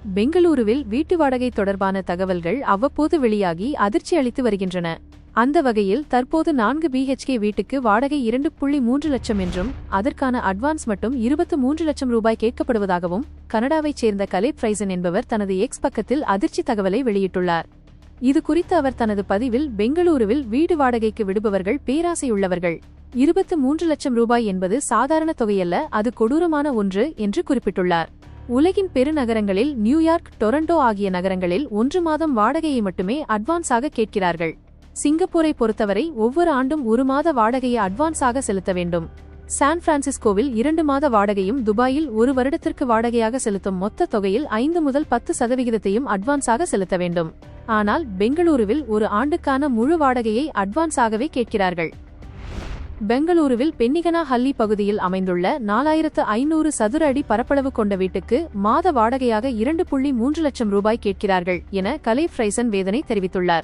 பெங்களூருவில் வீட்டு வாடகை தொடர்பான தகவல்கள் அவ்வப்போது வெளியாகி அதிர்ச்சி அளித்து வருகின்றன. அந்த வகையில் தற்போது 4 BHK வீட்டுக்கு வாடகை 2.3 லட்சம் என்றும் அதற்கான அட்வான்ஸ் மட்டும் 23 லட்சம் ரூபாய் கேட்கப்படுவதாகவும் கனடாவைச் சேர்ந்த கலேப் ஃப்ரைசன் என்பவர் தனது எக்ஸ் பக்கத்தில் அதிர்ச்சி தகவலை வெளியிட்டுள்ளார். இது குறித்து அவர் தனது பதிவில், பெங்களூருவில் வீடு வாடகைக்கு விடுபவர்கள் பேராசையுள்ளவர்கள். 23 லட்சம் ரூபாய் என்பது சாதாரண தொகையல்ல, அது கொடூரமான ஒன்று என்று குறிப்பிட்டுள்ளார். உலகின் பெருநகரங்களில் நியூயார்க், டொரண்டோ ஆகிய நகரங்களில் 1 மாதம் வாடகையை மட்டுமே அட்வான்ஸாக கேட்கிறார்கள். சிங்கப்பூரை பொறுத்தவரை ஒவ்வொரு ஆண்டும் 1 மாத வாடகையை அட்வான்ஸாக செலுத்த வேண்டும். சான் பிரான்சிஸ்கோவில் 2 மாத வாடகையும், துபாயில் 1 வருடத்திற்கு வாடகையாக செலுத்தும் மொத்த தொகையில் 5 முதல் 10% அட்வான்ஸாக செலுத்த வேண்டும். ஆனால் பெங்களூருவில் 1 ஆண்டுக்கான முழு வாடகையை அட்வான்ஸாகவே கேட்கிறார்கள். பெங்களூருவில் பென்னிகனா ஹல்லி பகுதியில் அமைந்துள்ள 4500 சதுர அடி பரப்பளவு கொண்ட வீட்டுக்கு மாத வாடகையாக 2.3 லட்சம் ரூபாய் கேட்கிறார்கள் என கலேப் ஃப்ரைசன் வேதனை தெரிவித்துள்ளார்.